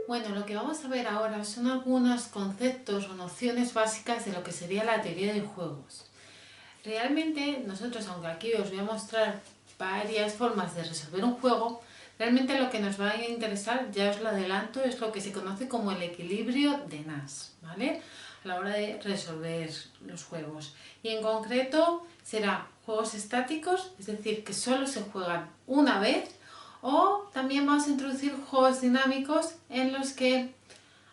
Bueno, lo que vamos a ver ahora son algunos conceptos o nociones básicas de lo que sería la teoría de juegos. Realmente nosotros, aunque aquí os voy a mostrar varias formas de resolver un juego, realmente lo que nos va a interesar, ya os lo adelanto, es lo que se conoce como el equilibrio de Nash, ¿vale? A la hora de resolver los juegos. Y en concreto será juegos estáticos, es decir, que solo se juegan una vez, o también vamos a introducir juegos dinámicos en los que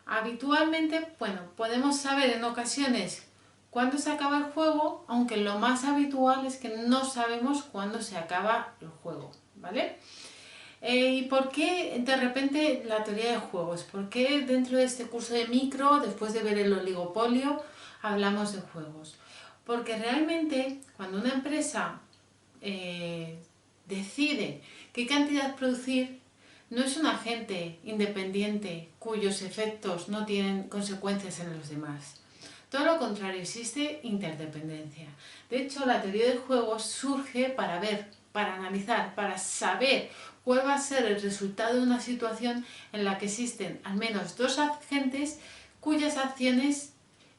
habitualmente, bueno, podemos saber en ocasiones cuándo se acaba el juego, aunque lo más habitual es que no sabemos cuándo se acaba el juego, ¿vale? ¿Y por qué de repente la teoría de juegos? ¿Por qué dentro de este curso de micro, después de ver el oligopolio, hablamos de juegos? Porque realmente cuando una empresa decide qué cantidad producir, no es un agente independiente cuyos efectos no tienen consecuencias en los demás. Todo lo contrario, existe interdependencia. De hecho, la teoría del juego surge para ver, para analizar, para saber cuál va a ser el resultado de una situación en la que existen al menos dos agentes cuyas acciones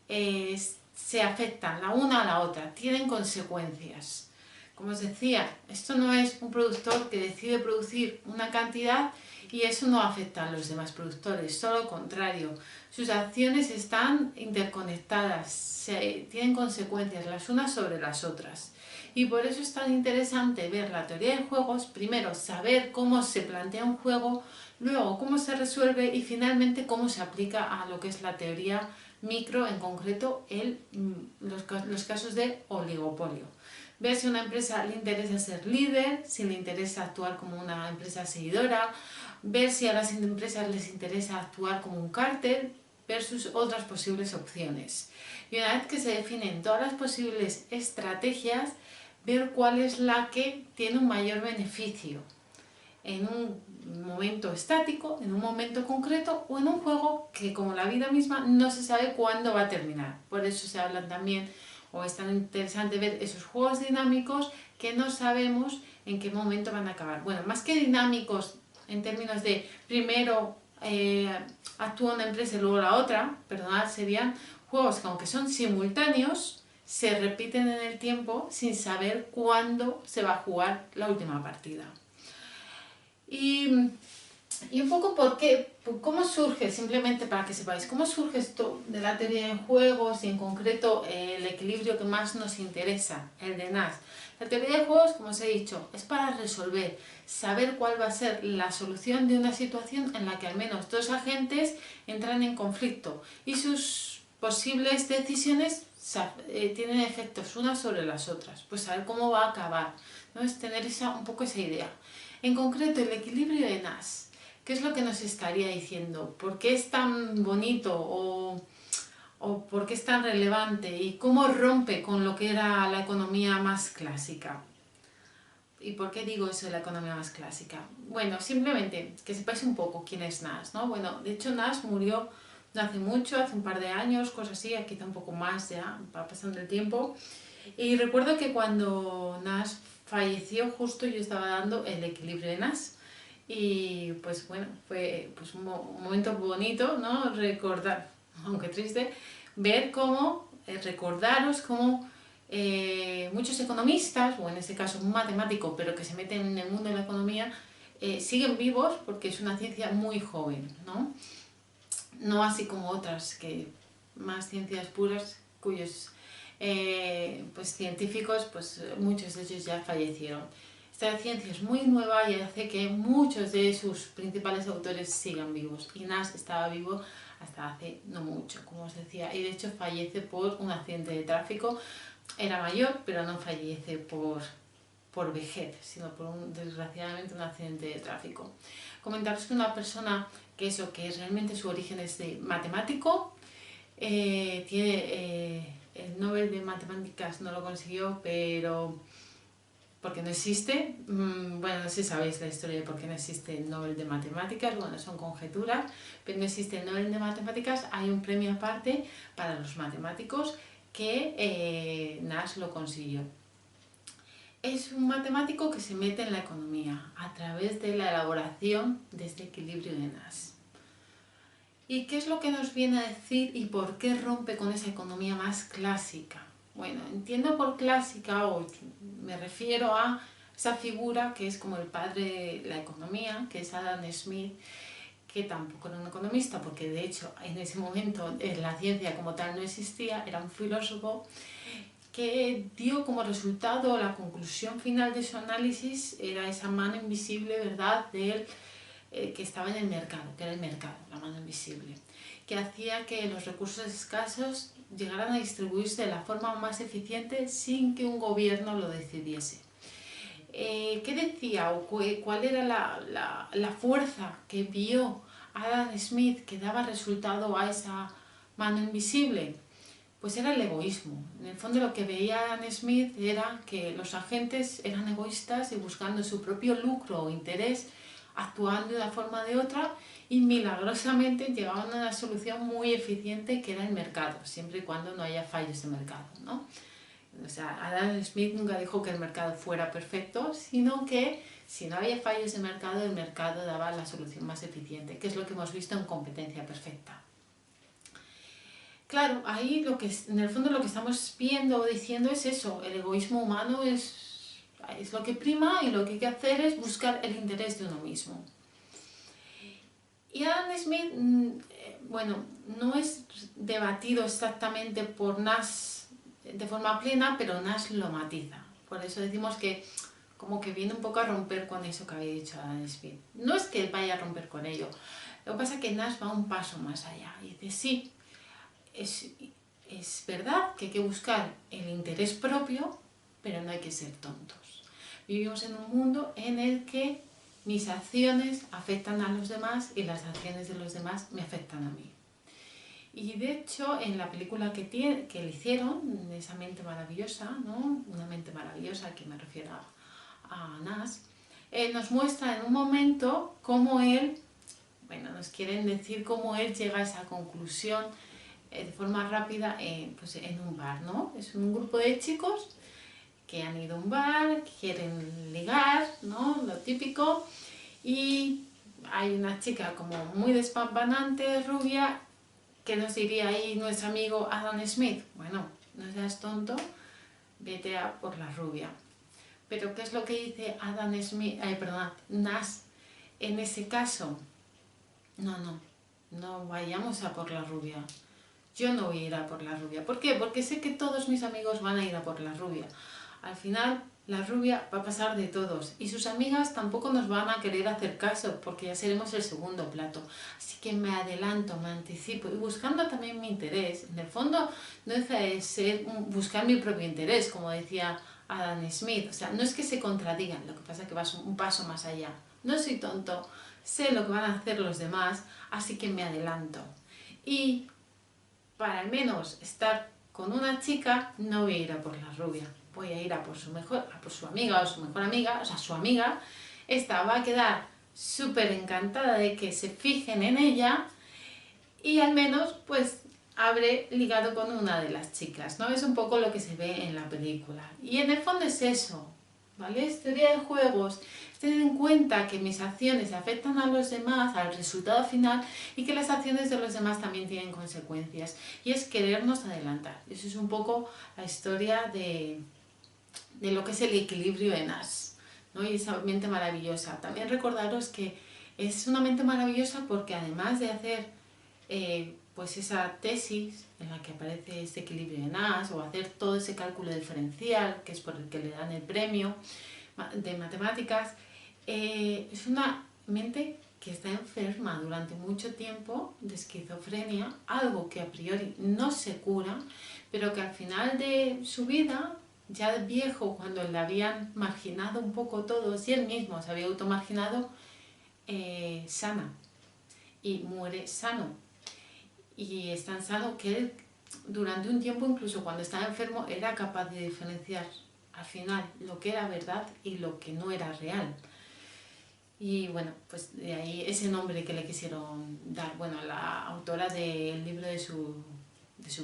se afectan la una a la otra, tienen consecuencias. Como os decía, esto no es un productor que decide producir una cantidad y eso no afecta a los demás productores, todo lo contrario. Sus acciones están interconectadas, tienen consecuencias las unas sobre las otras. Y por eso es tan interesante ver la teoría de juegos, primero saber cómo se plantea un juego, luego cómo se resuelve y finalmente cómo se aplica a lo que es la teoría micro, en concreto los casos de oligopolio. Ver si a una empresa le interesa ser líder, si le interesa actuar como una empresa seguidora, ver si a las empresas les interesa actuar como un cártel versus otras posibles opciones. Y una vez que se definen todas las posibles estrategias, ver cuál es la que tiene un mayor beneficio en un momento estático, en un momento concreto o en un juego que, como la vida misma, no se sabe cuándo va a terminar. Por eso se hablan también, o es tan interesante ver esos juegos dinámicos que no sabemos en qué momento van a acabar. Bueno, más que dinámicos en términos de primero actúa una empresa y luego la otra, perdonad, serían juegos que, aunque son simultáneos, se repiten en el tiempo sin saber cuándo se va a jugar la última partida. Y un poco por qué, cómo surge, simplemente para que sepáis, cómo surge esto de la teoría de juegos y en concreto el equilibrio que más nos interesa, el de Nash. La teoría de juegos, como os he dicho, es para resolver, saber cuál va a ser la solución de una situación en la que al menos dos agentes entran en conflicto y sus posibles decisiones tienen efectos unas sobre las otras. Pues saber cómo va a acabar, ¿no? Es tener un poco esa idea. En concreto, el equilibrio de Nash. ¿Qué es lo que nos estaría diciendo? ¿Por qué es tan bonito o por qué es tan relevante? ¿Y cómo rompe con lo que era la economía más clásica? ¿Y por qué digo eso de la economía más clásica? Bueno, simplemente que sepáis un poco quién es Nash, ¿no? Bueno, de hecho Nash murió no hace mucho, hace un par de años, cosas así, quizá un poco más ya, va pasando el tiempo. Y recuerdo que cuando Nash falleció, justo yo estaba dando el equilibrio de Nash. Y pues bueno, fue pues un momento bonito, ¿no? Recordar, aunque triste, ver cómo, recordaros cómo muchos economistas, o en este caso un matemático, pero que se meten en el mundo de la economía, siguen vivos porque es una ciencia muy joven, ¿no? No así como otras, que más ciencias puras, cuyos pues, científicos, pues muchos de ellos ya fallecieron. Esta ciencia es muy nueva y hace que muchos de sus principales autores sigan vivos. Y Nash estaba vivo hasta hace no mucho, como os decía, y de hecho fallece por un accidente de tráfico. Era mayor, pero no fallece por vejez, sino por desgraciadamente un accidente de tráfico. Comentaros que una persona que realmente su origen es de matemático, tiene el Nobel de Matemáticas no lo consiguió, pero porque no existe, bueno, no sé si sabéis la historia de por qué no existe el Nobel de Matemáticas, bueno, son conjeturas, pero no existe el Nobel de Matemáticas, hay un premio aparte para los matemáticos que Nash lo consiguió. es un matemático que se mete en la economía a través de la elaboración de este equilibrio de Nash. ¿Y qué es lo que nos viene a decir y por qué rompe con esa economía más clásica? Bueno, entiendo por clásica, o me refiero a esa figura que es como el padre de la economía, que es Adam Smith, que tampoco era un economista, porque de hecho en ese momento la ciencia como tal no existía, era un filósofo que dio como resultado, la conclusión final de su análisis era esa mano invisible, ¿verdad?, de él, que estaba en el mercado, que era el mercado, la mano invisible, que hacía que los recursos escasos llegaran a distribuirse de la forma más eficiente sin que un gobierno lo decidiese. ¿Qué decía o cuál era la fuerza que vio Adam Smith que daba resultado a esa mano invisible? Pues era el egoísmo. En el fondo lo que veía Adam Smith era que los agentes eran egoístas y buscando su propio lucro o interés, actuando de una forma o de otra, y milagrosamente llegaban a una solución muy eficiente que era el mercado, siempre y cuando no haya fallos de mercado, ¿no? O sea, Adam Smith nunca dijo que el mercado fuera perfecto, sino que si no había fallos de mercado, el mercado daba la solución más eficiente, que es lo que hemos visto en Competencia Perfecta. Claro, ahí en el fondo lo que estamos viendo o diciendo es eso, el egoísmo humano es lo que prima, y lo que hay que hacer es buscar el interés de uno mismo. Y Adam Smith, bueno, no es debatido exactamente por Nash de forma plena, pero Nash lo matiza. Por eso decimos que como que viene un poco a romper con eso que había dicho Adam Smith. No es que vaya a romper con ello, lo que pasa es que Nash va un paso más allá y dice, sí, es verdad que hay que buscar el interés propio, pero no hay que ser tontos. Vivimos en un mundo en el que mis acciones afectan a los demás y las acciones de los demás me afectan a mí. Y de hecho, en la película que le hicieron, esa mente maravillosa, ¿no? Una mente maravillosa, que me refiero a Nash, nos muestra en un momento cómo él, bueno, nos quieren decir cómo él llega a esa conclusión de forma rápida pues en un bar, ¿no? Es un grupo de chicos que han ido a un bar, quieren ligar, ¿no? Lo típico, y hay una chica como muy despampanante, rubia, que nos diría ahí nuestro amigo Adam Smith, bueno, no seas tonto, vete a por la rubia. Pero ¿qué es lo que dice Adam Smith, Nash en ese caso? No vayamos a por la rubia. Yo no voy a ir a por la rubia. ¿Por qué? Porque sé que todos mis amigos van a ir a por la rubia. Al final, la rubia va a pasar de todos y sus amigas tampoco nos van a querer hacer caso porque ya seremos el segundo plato. Así que me adelanto, me anticipo y buscando también mi interés. En el fondo, no deja de ser buscar mi propio interés, como decía Adam Smith. O sea, no es que se contradigan, lo que pasa es que vas un paso más allá. No soy tonto, sé lo que van a hacer los demás, así que me adelanto. Y para al menos estar con una chica, no voy a ir a por la rubia, voy a ir a por su amiga o su mejor amiga, o sea, su amiga. Esta va a quedar súper encantada de que se fijen en ella y al menos pues habré ligado con una de las chicas, ¿no? Es un poco lo que se ve en la película. Y en el fondo es eso, ¿vale? Es teoría de juegos. Tener en cuenta que mis acciones afectan a los demás, al resultado final, y que las acciones de los demás también tienen consecuencias. Y es querernos adelantar. Eso es un poco la historia de lo que es el equilibrio de Nash, ¿no? Y esa mente maravillosa. También recordaros que es una mente maravillosa porque además de hacer pues esa tesis en la que aparece este equilibrio de Nash, o hacer todo ese cálculo diferencial, que es por el que le dan el premio de matemáticas, es una mente que está enferma durante mucho tiempo de esquizofrenia, algo que a priori no se cura, pero que al final de su vida, ya de viejo, cuando le habían marginado un poco todos y él mismo se había automarginado, sana y muere sano. Y es tan sano que él durante un tiempo, incluso cuando estaba enfermo, era capaz de diferenciar al final lo que era verdad y lo que no era real. Y bueno, pues de ahí ese nombre que le quisieron dar, bueno, la autora del libro de su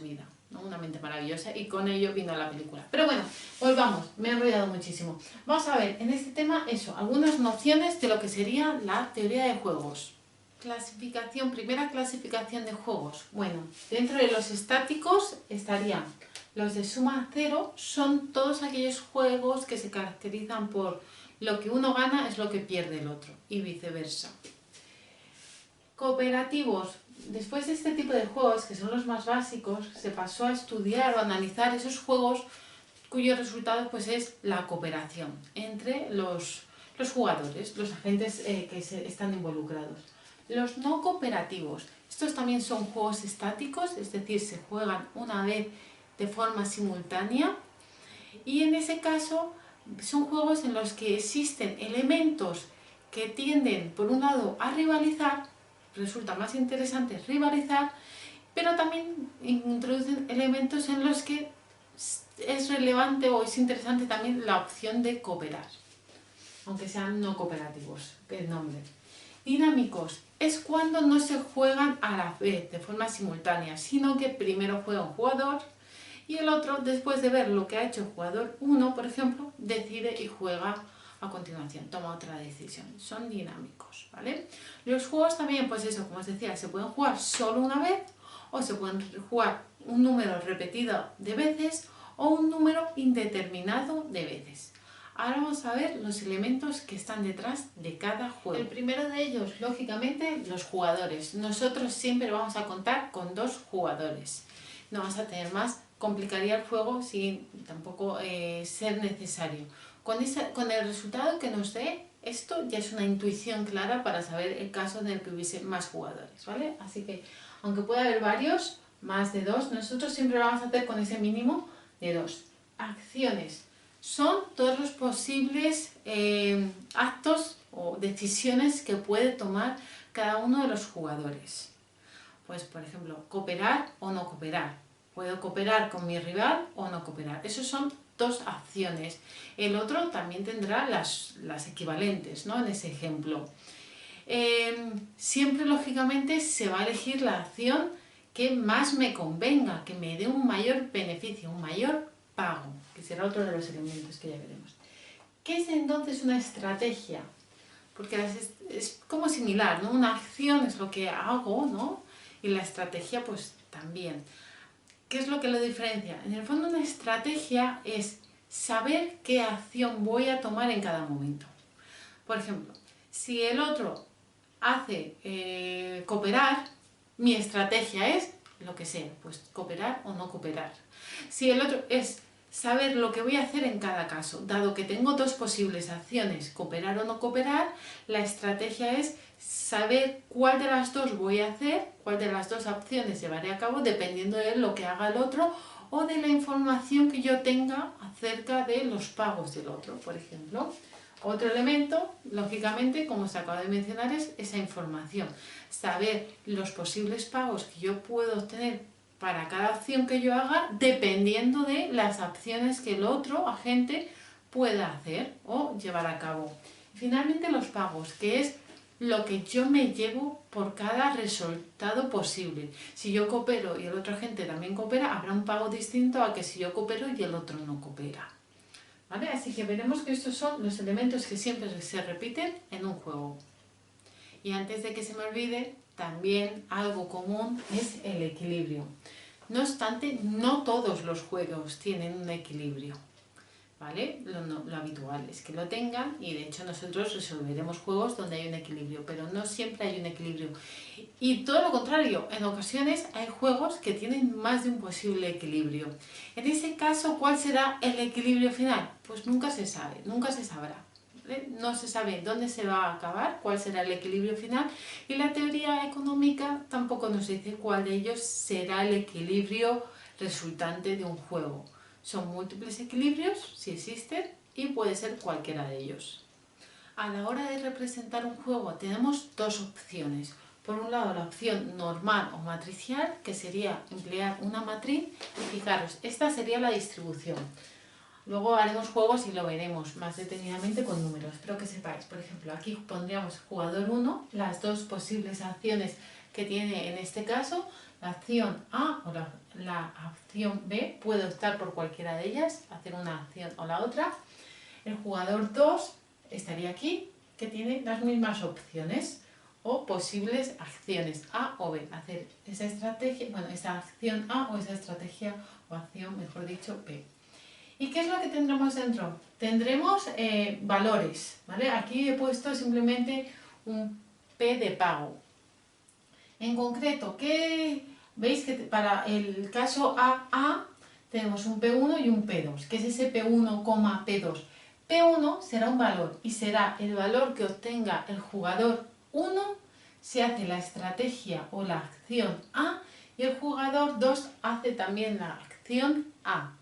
vida. ¿no? Una mente maravillosa, y con ello vino la película. Pero bueno, volvamos, me he enrollado muchísimo. Vamos a ver, en este tema, eso, algunas nociones de lo que sería la teoría de juegos. Clasificación, primera clasificación de juegos. Bueno, dentro de los estáticos estarían los de suma cero, son todos aquellos juegos que se caracterizan por lo que uno gana es lo que pierde el otro, y viceversa. Cooperativos. Después de este tipo de juegos, que son los más básicos, se pasó a estudiar o analizar esos juegos cuyo resultado pues, es la cooperación entre los jugadores, los agentes que están involucrados. Los no cooperativos. Estos también son juegos estáticos, es decir, se juegan una vez de forma simultánea, y en ese caso son juegos en los que existen elementos que tienden por un lado a rivalizar, resulta más interesante rivalizar, pero también introducen elementos en los que es relevante o es interesante también la opción de cooperar, aunque sean no cooperativos, que el nombre. Dinámicos es cuando no se juegan a la vez de forma simultánea, sino que primero juega un jugador y el otro, después de ver lo que ha hecho el jugador 1, por ejemplo, decide y juega a continuación, toma otra decisión. Son dinámicos, ¿vale? Los juegos también, pues eso, como os decía, se pueden jugar solo una vez o se pueden jugar un número repetido de veces o un número indeterminado de veces. Ahora vamos a ver los elementos que están detrás de cada juego. El primero de ellos, lógicamente, los jugadores. Nosotros siempre vamos a contar con 2 jugadores. No vamos a tener más, complicaría el juego sin tampoco ser necesario. Con el resultado que nos dé, esto ya es una intuición clara para saber el caso en el que hubiese más jugadores, ¿vale? Así que, aunque pueda haber varios, más de 2, nosotros siempre lo vamos a hacer con ese mínimo de 2. Acciones. Son todos los posibles actos o decisiones que puede tomar cada uno de los jugadores. Pues, por ejemplo, cooperar o no cooperar. Puedo cooperar con mi rival o no cooperar. Esas son 2 acciones. El otro también tendrá las equivalentes, ¿no? En ese ejemplo. Siempre, lógicamente, se va a elegir la acción que más me convenga, que me dé un mayor beneficio, un mayor pago, que será otro de los elementos que ya veremos. ¿Qué es entonces una estrategia? Porque es como similar, ¿no? Una acción es lo que hago, ¿no? Y la estrategia pues también. ¿Qué es lo que lo diferencia? En el fondo una estrategia es saber qué acción voy a tomar en cada momento. Por ejemplo, si el otro hace cooperar, mi estrategia es lo que sea, pues cooperar o no cooperar. Si el otro es saber lo que voy a hacer en cada caso, dado que tengo 2 posibles acciones, cooperar o no cooperar, la estrategia es saber cuál de las 2 voy a hacer, cuál de las 2 opciones llevaré a cabo, dependiendo de lo que haga el otro o de la información que yo tenga acerca de los pagos del otro, por ejemplo. Otro elemento, lógicamente, como os acabo de mencionar, es esa información. Saber los posibles pagos que yo puedo obtener para cada acción que yo haga, dependiendo de las acciones que el otro agente pueda hacer o llevar a cabo. Y finalmente los pagos, que es lo que yo me llevo por cada resultado posible. Si yo coopero y el otro agente también coopera, habrá un pago distinto a que si yo coopero y el otro no coopera. ¿Vale? Así que veremos que estos son los elementos que siempre se repiten en un juego. Y antes de que se me olvide, también algo común es el equilibrio. No obstante, no todos los juegos tienen un equilibrio, ¿vale? Lo habitual es que lo tengan, y de hecho nosotros resolveremos juegos donde hay un equilibrio, pero no siempre hay un equilibrio. Y todo lo contrario, en ocasiones hay juegos que tienen más de un posible equilibrio. En ese caso, ¿cuál será el equilibrio final? Pues nunca se sabe, nunca se sabrá. No se sabe dónde se va a acabar, cuál será el equilibrio final, y la teoría económica tampoco nos dice cuál de ellos será el equilibrio resultante de un juego. Son múltiples equilibrios, si existen, y puede ser cualquiera de ellos. A la hora de representar un juego tenemos 2 opciones. Por un lado la opción normal o matricial, que sería emplear una matriz, y fijaros, esta sería la distribución. Luego haremos juegos y lo veremos más detenidamente con números, pero que sepáis, por ejemplo, aquí pondríamos jugador 1, las 2 posibles acciones que tiene en este caso, la acción A o la acción B, puedo optar por cualquiera de ellas, hacer una acción o la otra. El jugador 2 estaría aquí, que tiene las mismas opciones o posibles acciones A o B, hacer esa estrategia, bueno, esa acción A o esa estrategia o acción, mejor dicho, B. ¿Y qué es lo que tendremos dentro? Tendremos valores, ¿vale? Aquí he puesto simplemente un P de pago. En concreto, veis que para el caso AA tenemos un P1 y un P2. ¿Qué es ese P1, P2? P1 será un valor y será el valor que obtenga el jugador 1 si hace la estrategia o la acción A y el jugador 2 hace también la acción A.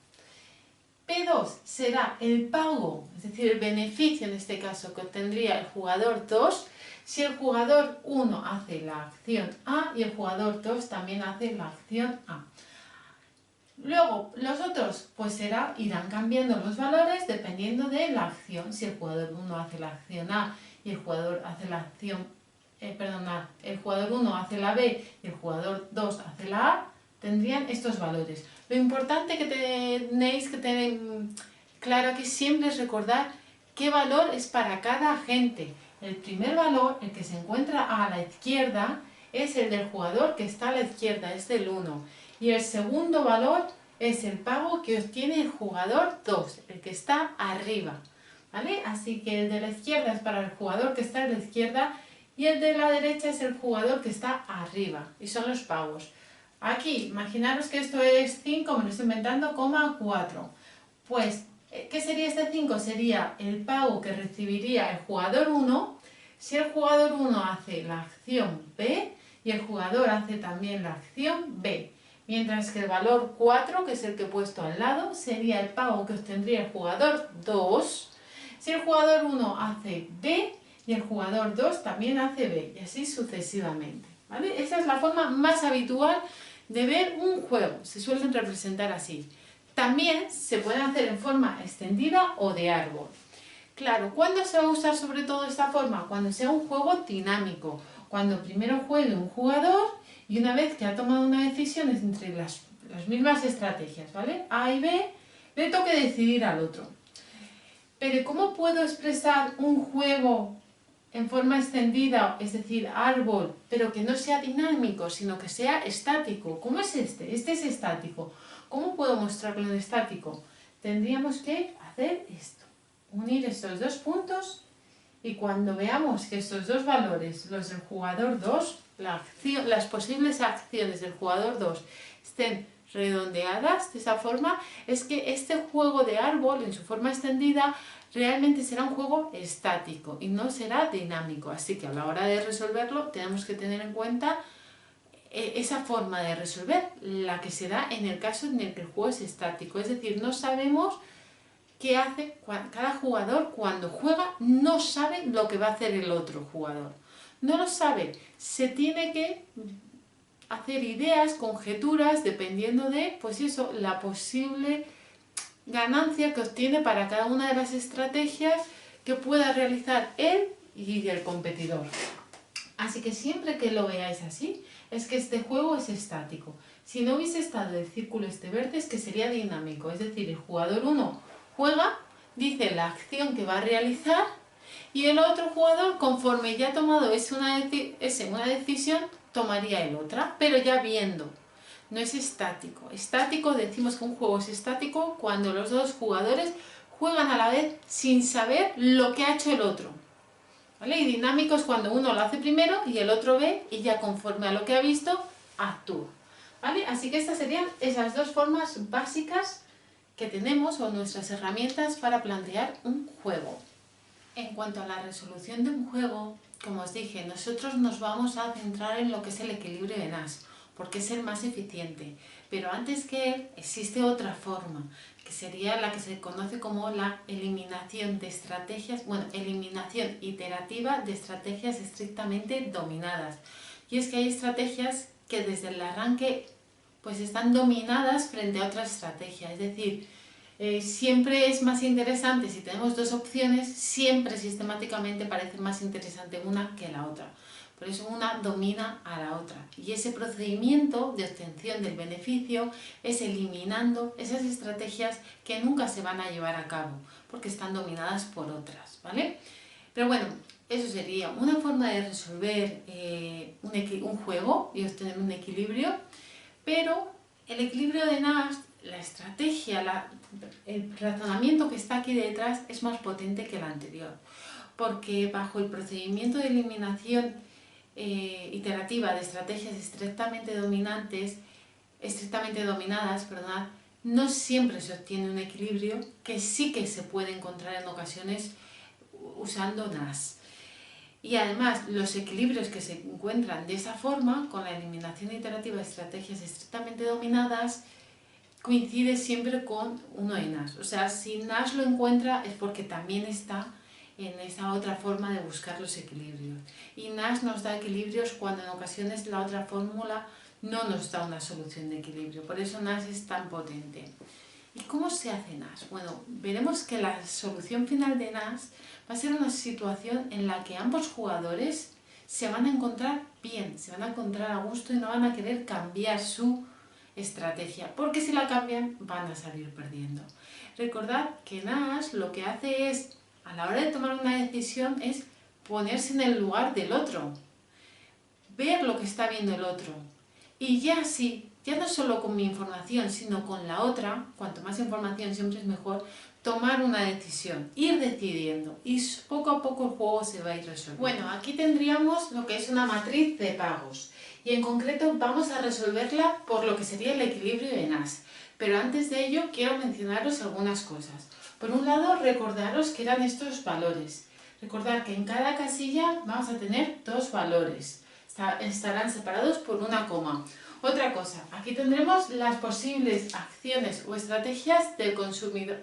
P2 será el pago, es decir, el beneficio en este caso que obtendría el jugador 2 si el jugador 1 hace la acción A y el jugador 2 también hace la acción A. Luego, los otros pues irán cambiando los valores dependiendo de la acción. Si el jugador 1 hace la acción A y el jugador hace la acción, el jugador 1 hace la B y el jugador 2 hace la A, tendrían estos valores. Lo importante que tenéis que tener claro aquí siempre es recordar qué valor es para cada agente. El primer valor, el que se encuentra a la izquierda, es el del jugador que está a la izquierda, es del 1. Y el segundo valor es el pago que obtiene el jugador 2, el que está arriba, ¿vale? Así que el de la izquierda es para el jugador que está a la izquierda y el de la derecha es el jugador que está arriba, y son los pagos. Aquí, imaginaros que esto es 5, me lo estoy inventando, 4. Pues, ¿qué sería este 5? Sería el pago que recibiría el jugador 1 si el jugador 1 hace la acción B y el jugador hace también la acción B. Mientras que el valor 4, que es el que he puesto al lado, sería el pago que obtendría el jugador 2 si el jugador 1 hace B y el jugador 2 también hace B, y así sucesivamente, ¿vale? Esa es la forma más habitual de ver un juego, se suelen representar así. También se puede hacer en forma extendida o de árbol. Claro, ¿cuándo se va a usar sobre todo esta forma? Cuando sea un juego dinámico, cuando primero juegue un jugador y una vez que ha tomado una decisión entre las mismas estrategias, ¿vale? A y B, le toque decidir al otro. Pero ¿cómo puedo expresar un juego en forma extendida, es decir, árbol, pero que no sea dinámico, sino que sea estático? ¿Cómo es este? Este es estático. ¿Cómo puedo mostrarlo en estático? Tendríamos que hacer esto, unir estos dos puntos, y cuando veamos que estos dos valores, los del jugador 2, las posibles acciones del jugador 2 estén redondeadas de esa forma, es que este juego de árbol en su forma extendida realmente será un juego estático y no será dinámico. Así que a la hora de resolverlo tenemos que tener en cuenta esa forma de resolver, la que se da en el caso en el que el juego es estático. Es decir, no sabemos qué hace cada jugador cuando juega, no sabe lo que va a hacer el otro jugador. No lo sabe, se tiene que hacer ideas, conjeturas, dependiendo de, pues eso, la posible ganancia que obtiene para cada una de las estrategias que pueda realizar él y el competidor. Así que siempre que lo veáis así, es que este juego es estático. Si no hubiese estado el círculo este verde, es que sería dinámico. Es decir, el jugador 1 juega, dice la acción que va a realizar y el otro jugador, conforme ya ha tomado una decisión, tomaría el otra, pero ya viendo. No es estático. Estático, decimos que un juego es estático cuando los dos jugadores juegan a la vez sin saber lo que ha hecho el otro, ¿vale? Y dinámico es cuando uno lo hace primero y el otro ve y ya conforme a lo que ha visto, actúa, ¿vale? Así que estas serían esas dos formas básicas que tenemos o nuestras herramientas para plantear un juego. En cuanto a la resolución de un juego, como os dije, nosotros nos vamos a centrar en lo que es el equilibrio de Nash, porque es el más eficiente. Pero antes que él existe otra forma, que sería la que se conoce como la eliminación de estrategias, bueno, eliminación iterativa de estrategias estrictamente dominadas. Y es que hay estrategias que desde el arranque pues están dominadas frente a otra estrategia, es decir, siempre es más interesante, si tenemos dos opciones, siempre sistemáticamente parece más interesante una que la otra. Por eso una domina a la otra. Y ese procedimiento de obtención del beneficio es eliminando esas estrategias que nunca se van a llevar a cabo, porque están dominadas por otras, ¿vale? Pero bueno, eso sería una forma de resolver un juego y obtener un equilibrio, pero el equilibrio de Nash, la estrategia, el razonamiento que está aquí detrás es más potente que el anterior, porque bajo el procedimiento de eliminación iterativa de estrategias estrictamente dominadas, perdón, no siempre se obtiene un equilibrio que sí que se puede encontrar en ocasiones usando Nash. Y además, los equilibrios que se encuentran de esa forma, con la eliminación iterativa de estrategias estrictamente dominadas, coincide siempre con uno de Nash. O sea, si Nash lo encuentra es porque también está en esa otra forma de buscar los equilibrios. Y Nash nos da equilibrios cuando en ocasiones la otra fórmula no nos da una solución de equilibrio. Por eso Nash es tan potente. ¿Y cómo se hace Nash? Bueno, veremos que la solución final de Nash va a ser una situación en la que ambos jugadores se van a encontrar bien, se van a encontrar a gusto y no van a querer cambiar su estrategia, porque si la cambian van a salir perdiendo. Recordad que Nash lo que hace es, a la hora de tomar una decisión, es ponerse en el lugar del otro, ver lo que está viendo el otro, y ya sí, ya no solo con mi información, sino con la otra, cuanto más información siempre es mejor, tomar una decisión, ir decidiendo, y poco a poco el juego se va a ir resolviendo. Bueno, aquí tendríamos lo que es una matriz de pagos, y en concreto vamos a resolverla por lo que sería el equilibrio de Nash. Pero antes de ello quiero mencionaros algunas cosas. Por un lado, recordaros que eran estos valores. Recordad que en cada casilla vamos a tener dos valores. Estarán separados por una coma. Otra cosa, aquí tendremos las posibles acciones o estrategias del consumidor,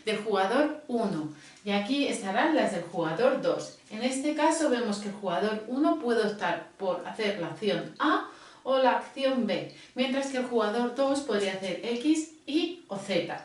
del jugador 1. Y aquí estarán las del jugador 2. En este caso vemos que el jugador 1 puede optar por hacer la acción A o la acción B, mientras que el jugador 2 podría hacer X, Y o Z.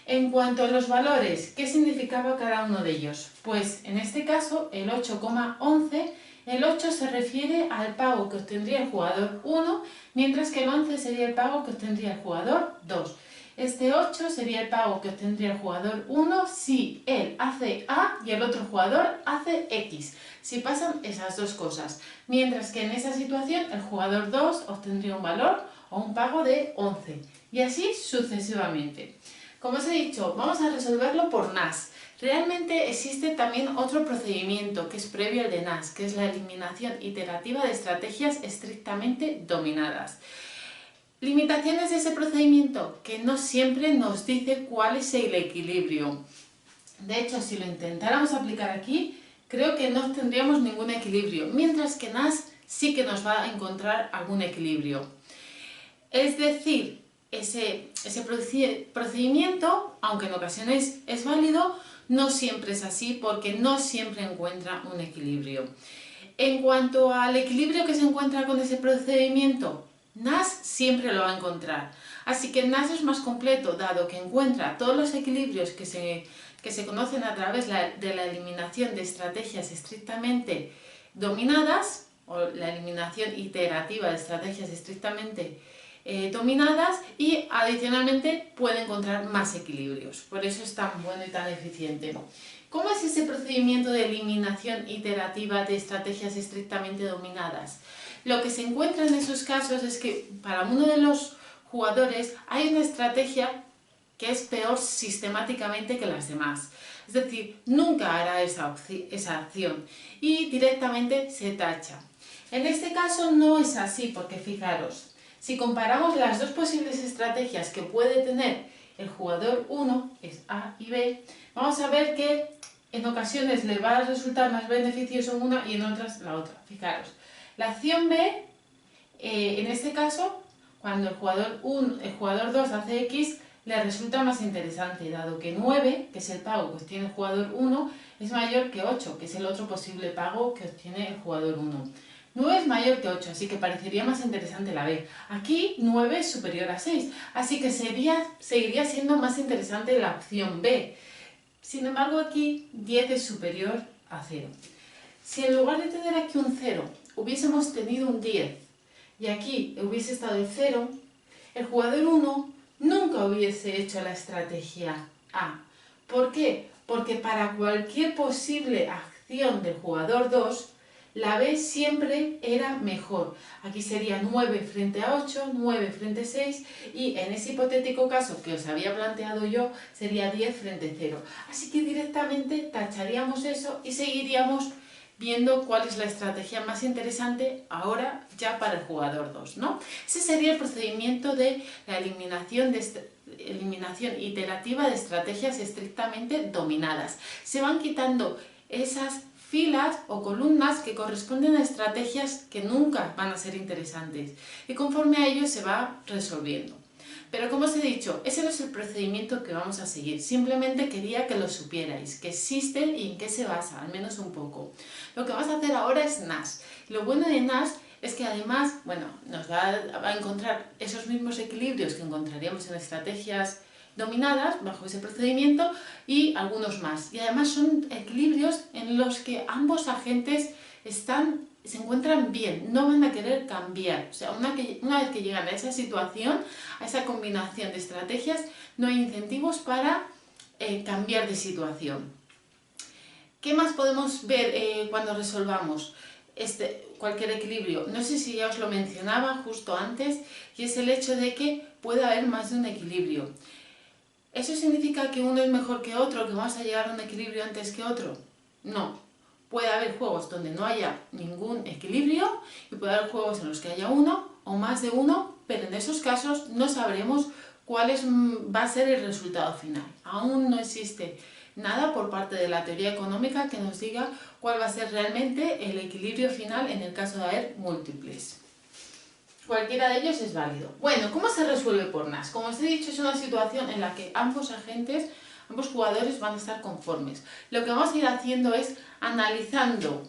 En cuanto a los valores, ¿qué significaba cada uno de ellos? Pues en este caso el 8,11, el 8 se refiere al pago que obtendría el jugador 1, mientras que el 11 sería el pago que obtendría el jugador 2. Este 8 sería el pago que obtendría el jugador 1 si él hace A y el otro jugador hace X, si pasan esas dos cosas. Mientras que en esa situación el jugador 2 obtendría un valor o un pago de 11. Y así sucesivamente. Como os he dicho, vamos a resolverlo por Nash. Realmente existe también otro procedimiento que es previo al de Nash, que es la eliminación iterativa de estrategias estrictamente dominadas. Limitaciones de ese procedimiento, que no siempre nos dice cuál es el equilibrio. De hecho, si lo intentáramos aplicar aquí, creo que no tendríamos ningún equilibrio, mientras que Nash sí que nos va a encontrar algún equilibrio. Es decir, ese procedimiento, aunque en ocasiones es válido, no siempre es así porque no siempre encuentra un equilibrio. En cuanto al equilibrio que se encuentra con ese procedimiento, Nash siempre lo va a encontrar. Así que Nash es más completo, dado que encuentra todos los equilibrios que se conocen a través de la eliminación de estrategias estrictamente dominadas, o la eliminación iterativa de estrategias estrictamente dominadas, y adicionalmente puede encontrar más equilibrios. Por eso es tan bueno y tan eficiente. ¿Cómo es ese procedimiento de eliminación iterativa de estrategias estrictamente dominadas? Lo que se encuentra en esos casos es que para uno de los jugadores hay una estrategia que es peor sistemáticamente que las demás. Es decir, nunca hará esa acción y directamente se tacha. En este caso no es así, porque fijaros, si comparamos las dos posibles estrategias que puede tener el jugador 1, es A y B, vamos a ver que en ocasiones le va a resultar más beneficioso una y en otras la otra. Fijaros, la acción B, en este caso, cuando el jugador 2 hace X, le resulta más interesante, dado que 9, que es el pago que obtiene el jugador 1, es mayor que 8, que es el otro posible pago que obtiene el jugador 1. 9 es mayor que 8, así que parecería más interesante la B. Aquí 9 es superior a 6, así que seguiría siendo más interesante la opción B. Sin embargo, aquí 10 es superior a 0. Si en lugar de tener aquí un 0, hubiésemos tenido un 10 y aquí hubiese estado el 0, el jugador 1 nunca hubiese hecho la estrategia A. ¿Por qué? Porque para cualquier posible acción del jugador 2, la B siempre era mejor. Aquí sería 9 frente a 8, 9 frente a 6 y en ese hipotético caso que os había planteado yo sería 10 frente a 0. Así que directamente tacharíamos eso y seguiríamos viendo cuál es la estrategia más interesante ahora ya para el jugador 2, ¿no? Ese sería el procedimiento de la eliminación iterativa de estrategias estrictamente dominadas. Se van quitando esas filas o columnas que corresponden a estrategias que nunca van a ser interesantes y conforme a ello se va resolviendo. Pero como os he dicho, ese no es el procedimiento que vamos a seguir, simplemente quería que lo supierais, que existe y en qué se basa, al menos un poco. Lo que vamos a hacer ahora es NAS. Lo bueno de NAS es que además, bueno, nos va a encontrar esos mismos equilibrios que encontraríamos en estrategias dominadas bajo ese procedimiento y algunos más. Y además son equilibrios en los que ambos agentes se encuentran bien, no van a querer cambiar. O sea, una vez que llegan a esa situación, a esa combinación de estrategias, no hay incentivos para cambiar de situación. ¿Qué más podemos ver cuando resolvamos cualquier equilibrio? No sé si ya os lo mencionaba justo antes, y es el hecho de que puede haber más de un equilibrio. ¿Eso significa que uno es mejor que otro, que vamos a llegar a un equilibrio antes que otro? No. Puede haber juegos donde no haya ningún equilibrio y puede haber juegos en los que haya uno o más de uno, pero en esos casos no sabremos cuál va a ser el resultado final. Aún no existe nada por parte de la teoría económica que nos diga cuál va a ser realmente el equilibrio final en el caso de haber múltiples. Cualquiera de ellos es válido. Bueno, ¿cómo se resuelve por NAS? Como os he dicho, es una situación en la que ambos jugadores van a estar conformes. Lo que vamos a ir haciendo es analizando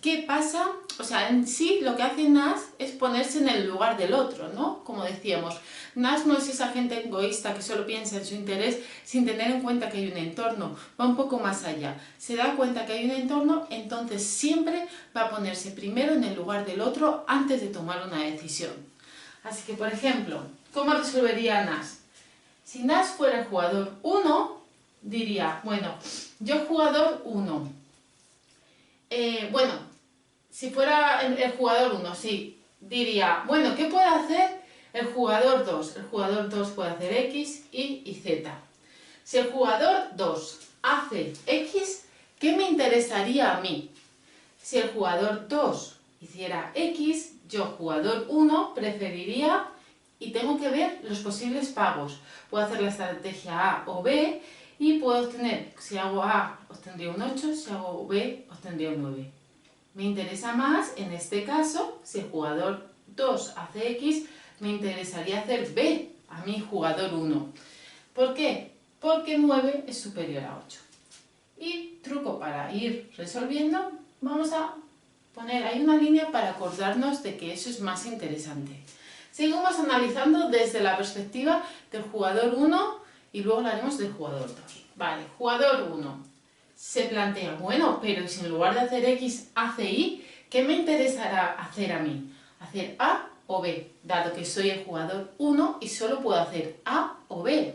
qué pasa, o sea, en sí lo que hace NAS es ponerse en el lugar del otro, ¿no? Como decíamos, NAS no es esa gente egoísta que solo piensa en su interés sin tener en cuenta que hay un entorno, va un poco más allá. Se da cuenta que hay un entorno, entonces siempre va a ponerse primero en el lugar del otro antes de tomar una decisión. Así que, por ejemplo, ¿cómo resolvería NAS? Si NAS fuera el jugador 1, diría, bueno, yo jugador 1. Bueno, si fuera el jugador 1, sí, diría, bueno, ¿qué puede hacer el jugador 2? El jugador 2 puede hacer X, Y Z. Si el jugador 2 hace X, ¿qué me interesaría a mí? Si el jugador 2 hiciera X, yo, jugador 1, preferiría y tengo que ver los posibles pagos. Puedo hacer la estrategia A o B y puedo obtener, si hago A, obtendría un 8, si hago B, obtendría un 9. Me interesa más, en este caso, si el jugador 2 hace X, me interesaría hacer B a mi jugador 1. ¿Por qué? Porque 9 es superior a 8. Y truco para ir resolviendo, vamos a poner ahí una línea para acordarnos de que eso es más interesante. Seguimos analizando desde la perspectiva del jugador 1 y luego lo haremos del jugador 2. Vale, jugador 1 se plantea, bueno, pero si en lugar de hacer X hace Y, ¿qué me interesará hacer a mí? ¿Hacer A o B? Dado que soy el jugador 1 y solo puedo hacer A o B.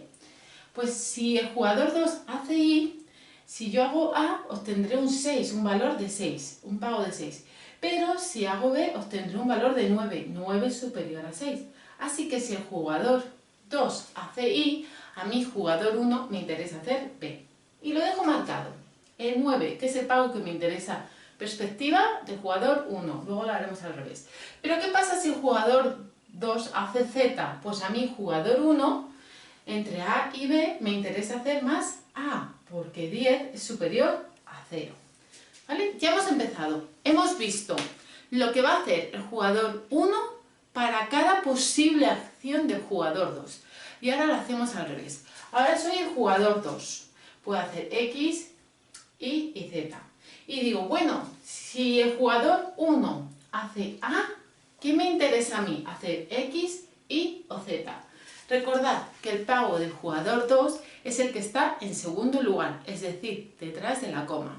Pues si el jugador 2 hace Y, si yo hago A, obtendré un 6, un valor de 6, un pago de 6. Pero si hago B, obtendré un valor de 9, 9 es superior a 6. Así que si el jugador 2 hace Y, a mi jugador 1 me interesa hacer B. Y lo dejo marcado. El 9, que es el pago que me interesa. Perspectiva del jugador 1. Luego lo haremos al revés. Pero ¿qué pasa si el jugador 2 hace Z? Pues a mi jugador 1, entre A y B, me interesa hacer más A, porque 10 es superior a 0. ¿Vale? Ya hemos empezado. Hemos visto lo que va a hacer el jugador 1 para cada posible acción del jugador 2. Y ahora lo hacemos al revés. Ahora soy el jugador 2. Puedo hacer X, Y y Z. Y digo, bueno, si el jugador 1 hace A, ¿qué me interesa a mí? ¿Hacer X, Y o Z? Recordad que el pago del jugador 2 es el que está en segundo lugar, es decir, detrás de la coma.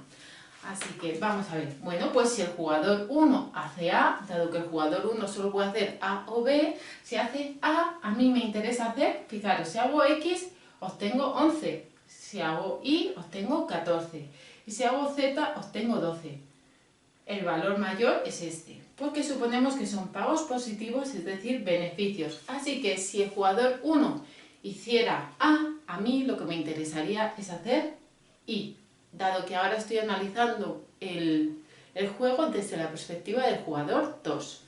Así que vamos a ver. Bueno, pues si el jugador 1 hace A, dado que el jugador 1 solo puede hacer A o B, si hace A mí me interesa hacer, fijaros, si hago X, obtengo 11. Si hago Y, obtengo 14. Y si hago Z, obtengo 12. El valor mayor es este, porque suponemos que son pagos positivos, es decir, beneficios. Así que si el jugador 1 hiciera A mí lo que me interesaría es hacer Y, dado que ahora estoy analizando el juego desde la perspectiva del jugador 2.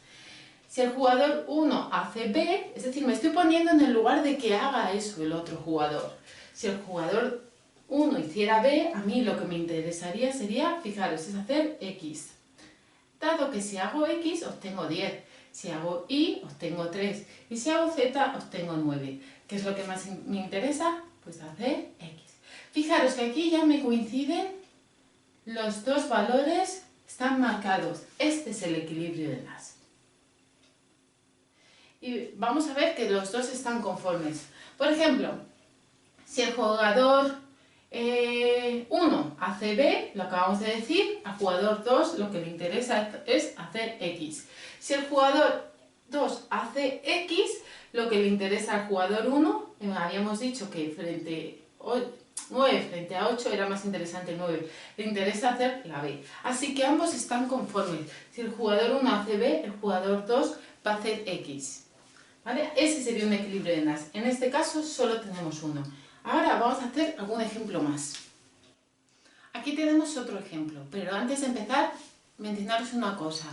Si el jugador 1 hace B, es decir, me estoy poniendo en el lugar de que haga eso el otro jugador. Si el jugador 1 hiciera B, a mí lo que me interesaría sería, fijaros, es hacer X. Dado que si hago X, obtengo 10. Si hago Y, obtengo 3. Y si hago Z, obtengo 9. ¿Qué es lo que más me interesa? Pues hacer X. Fijaros que aquí ya me coinciden los dos valores, están marcados. Este es el equilibrio de Nash. Y vamos a ver que los dos están conformes. Por ejemplo, si el jugador 1 hace B, lo acabamos de decir, al jugador 2 lo que le interesa es hacer X. Si el jugador 2 hace X, lo que le interesa al jugador 1, habíamos dicho que 9 frente a 8 era más interesante el 9, le interesa hacer la B. Así que ambos están conformes. Si el jugador 1 hace B, el jugador 2 va a hacer X. ¿Vale? Ese sería un equilibrio de Nash. En este caso solo tenemos uno. Ahora vamos a hacer algún ejemplo más. Aquí tenemos otro ejemplo, pero antes de empezar, mencionaros una cosa.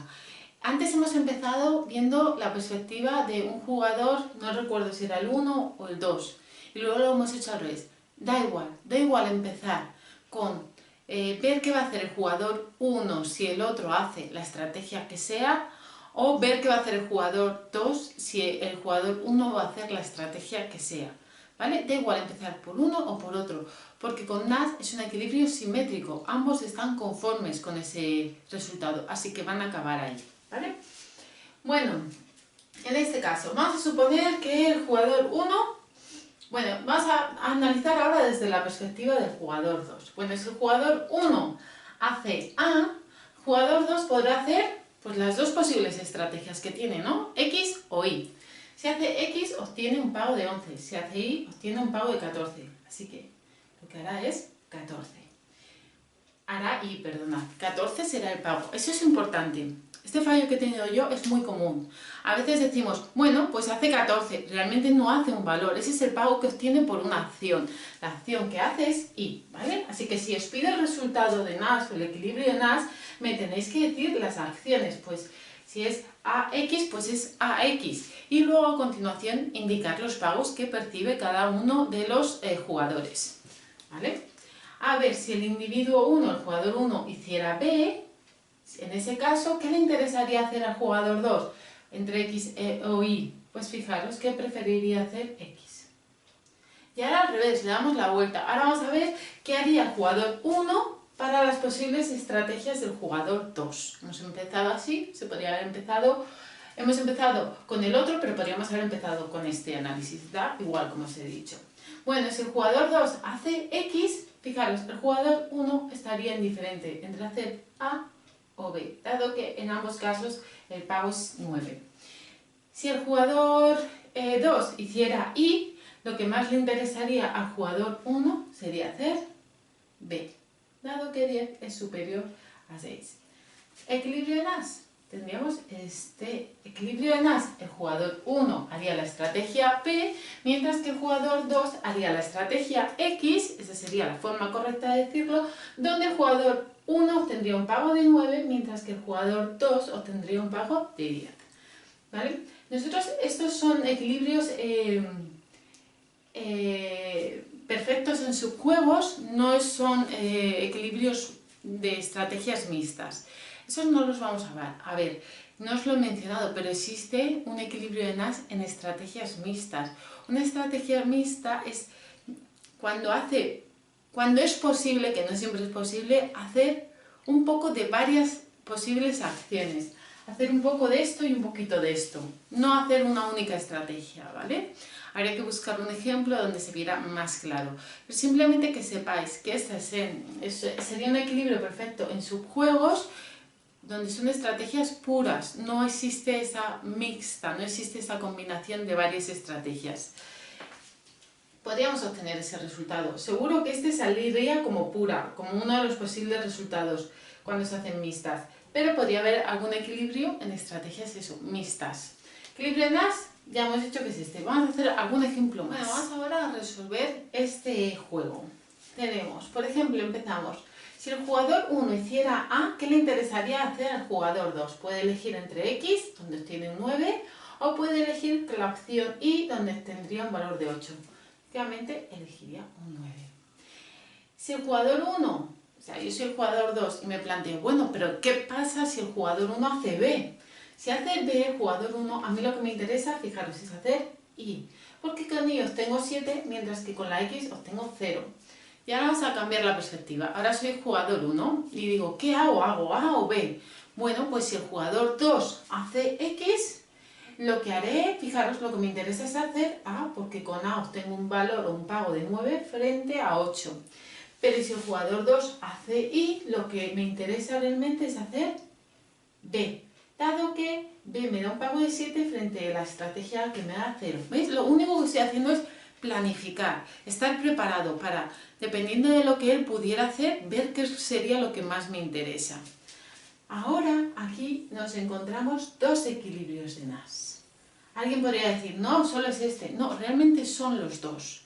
Antes hemos empezado viendo la perspectiva de un jugador, no recuerdo si era el 1 o el 2, y luego lo hemos hecho al revés. Da igual empezar con ver qué va a hacer el jugador 1 si el otro hace la estrategia que sea, o ver qué va a hacer el jugador 2 si el jugador 1 va a hacer la estrategia que sea. ¿Vale? Da igual empezar por uno o por otro, porque con Nash es un equilibrio simétrico, ambos están conformes con ese resultado, así que van a acabar ahí. ¿Vale? Bueno, en este caso, vamos a suponer que el jugador 1, bueno, vamos a analizar ahora desde la perspectiva del jugador 2. Bueno, si el jugador 1 hace A, el jugador 2 podrá hacer pues, las dos posibles estrategias que tiene, ¿no? X o Y. Si hace X, obtiene un pago de 11. Si hace Y, obtiene un pago de 14. Así que lo que hará es 14. Hará Y, perdonad. 14 será el pago. Eso es importante. Este fallo que he tenido yo es muy común. A veces decimos, bueno, pues hace 14. Realmente no hace un valor. Ese es el pago que obtiene por una acción. La acción que hace es Y, ¿vale? Así que si os pido el resultado de Nash o el equilibrio de Nash, me tenéis que decir las acciones. Pues si es AX, pues es AX. Y luego a continuación indicar los pagos que percibe cada uno de los jugadores. ¿Vale? A ver, si el individuo 1, el jugador 1, hiciera B, en ese caso, ¿qué le interesaría hacer al jugador 2 entre X o Y? Pues fijaros que preferiría hacer X. Y ahora al revés, le damos la vuelta. Ahora vamos a ver qué haría el jugador 1 para las posibles estrategias del jugador 2. Hemos empezado así, se podría haber empezado, hemos empezado con el otro, pero podríamos haber empezado con este análisis, ¿da? Igual como os he dicho. Bueno, si el jugador 2 hace X, fijaros, el jugador 1 estaría indiferente entre hacer A o B, dado que en ambos casos el pago es 9. Si el jugador 2 hiciera Y, lo que más le interesaría al jugador 1 sería hacer B, dado que 10 es superior a 6. Equilibrio de Nash. Tendríamos este equilibrio de Nash. El jugador 1 haría la estrategia P, mientras que el jugador 2 haría la estrategia X, esa sería la forma correcta de decirlo, donde el jugador 1 obtendría un pago de 9, mientras que el jugador 2 obtendría un pago de 10. ¿Vale? Nosotros, estos son equilibrios perfectos en subjuegos, no son equilibrios de estrategias mixtas. Esos no los vamos a ver. A ver, no os lo he mencionado, pero existe un equilibrio de Nash en estrategias mixtas. Una estrategia mixta es cuando es posible, que no siempre es posible, hacer un poco de varias posibles acciones. hacer un poco de esto y un poquito de esto, no hacer una única estrategia, ¿vale? Habría que buscar un ejemplo donde se viera más claro, pero simplemente que sepáis que este sería un equilibrio perfecto en subjuegos, donde son estrategias puras, no existe esa mixta, no existe esa combinación de varias estrategias. Podríamos obtener ese resultado. Seguro que este saldría como pura, como uno de los posibles resultados cuando se hacen mixtas, pero podría haber algún equilibrio en estrategias mixtas. Equilibrio en as, ya hemos dicho que es este. Vamos a hacer algún ejemplo más. Bueno, vamos ahora a resolver este juego. Tenemos, por ejemplo, empezamos. Si el jugador 1 hiciera A, ¿qué le interesaría hacer al jugador 2? Puede elegir entre X, donde tiene un 9, o puede elegir la opción Y, donde tendría un valor de 8. Obviamente elegiría un 9. Si el jugador 1, o sea, yo soy el jugador 2 y me planteo, bueno, pero ¿qué pasa si el jugador 1 hace B? Si hace B el jugador 1, a mí lo que me interesa, fijaros, es hacer Y. Porque con Y obtengo 7, mientras que con la X obtengo 0. Y ahora vamos a cambiar la perspectiva. Ahora soy el jugador 1 y digo, ¿qué hago? ¿Hago A o B? Bueno, pues si el jugador 2 hace X, lo que haré, fijaros, lo que me interesa es hacer A, porque con A obtengo un valor o un pago de 9 frente a 8. Pero si el jugador 2 hace Y, lo que me interesa realmente es hacer B, dado que B me da un pago de 7 frente a la estrategia que me da 0. ¿Veis? Lo único que estoy haciendo es planificar, estar preparado para, dependiendo de lo que él pudiera hacer, ver qué sería lo que más me interesa. Ahora aquí nos encontramos dos equilibrios de NAS. Alguien podría decir, no, solo es este. No, realmente son los dos.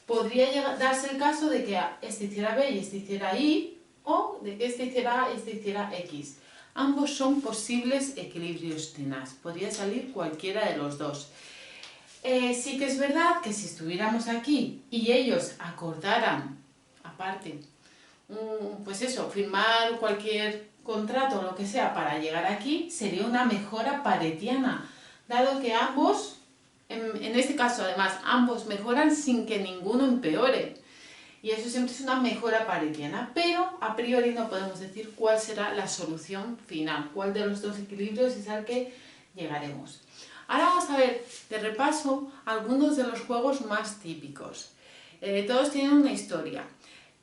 Podría darse el caso de que este hiciera B y este hiciera Y, o de que este hiciera A y este hiciera X. Ambos son posibles equilibrios de NAS. Podría salir cualquiera de los dos. Sí que es verdad que si estuviéramos aquí y ellos acordaran, aparte, pues eso, firmar cualquier contrato o lo que sea para llegar aquí, sería una mejora paretiana, dado que ambos, en este caso además, ambos mejoran sin que ninguno empeore. Y eso siempre es una mejora paretiana, pero a priori no podemos decir cuál será la solución final, cuál de los dos equilibrios es al que llegaremos. Ahora vamos a ver de repaso algunos de los juegos más típicos. Todos tienen una historia.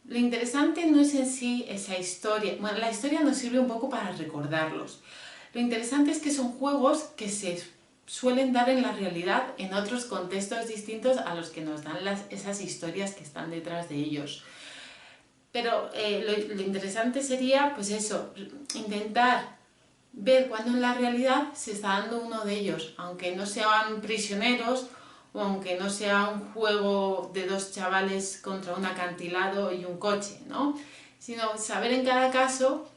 Lo interesante no es en sí esa historia, bueno, la historia nos sirve un poco para recordarlos. Lo interesante es que son juegos que se suelen dar en la realidad en otros contextos distintos a los que nos dan esas historias que están detrás de ellos. Pero lo interesante sería, pues eso, intentar ver cuando en la realidad se está dando uno de ellos, aunque no sean prisioneros o aunque no sea un juego de dos chavales contra un acantilado y un coche, ¿no? Sino saber en cada caso,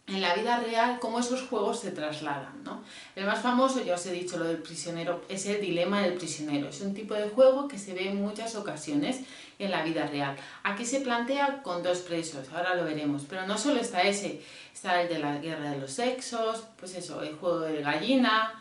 en la vida real, cómo esos juegos se trasladan, ¿no? El más famoso, ya os he dicho lo del prisionero, es el dilema del prisionero. Es un tipo de juego que se ve en muchas ocasiones en la vida real. Aquí se plantea con dos presos, ahora lo veremos, pero no solo está ese, está el de la guerra de los sexos, pues eso, el juego de gallina,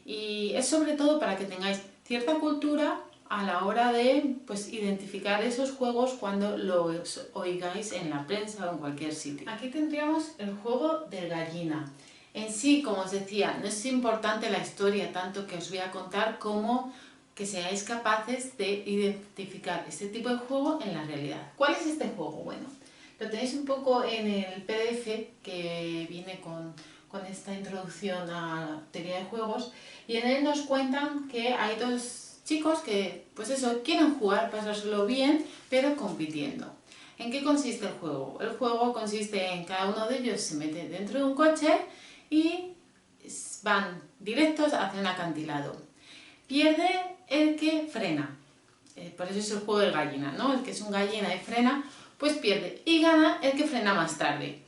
y es sobre todo para que tengáis cierta cultura a la hora de pues, identificar esos juegos cuando los oigáis en la prensa o en cualquier sitio. Aquí tendríamos el juego de gallina. En sí, como os decía, no es importante la historia tanto que os voy a contar como que seáis capaces de identificar este tipo de juego en la realidad. ¿Cuál es este juego? Bueno, lo tenéis un poco en el PDF que viene con esta introducción a la teoría de juegos, y en él nos cuentan que hay dos chicos que, pues eso, quieren jugar, pasárselo bien, pero compitiendo. ¿En qué consiste el juego? El juego consiste en cada uno de ellos se mete dentro de un coche y van directos hacia un acantilado. Pierde el que frena, por eso es el juego de gallina, ¿no? El que es un gallina y frena, pues pierde, y gana el que frena más tarde.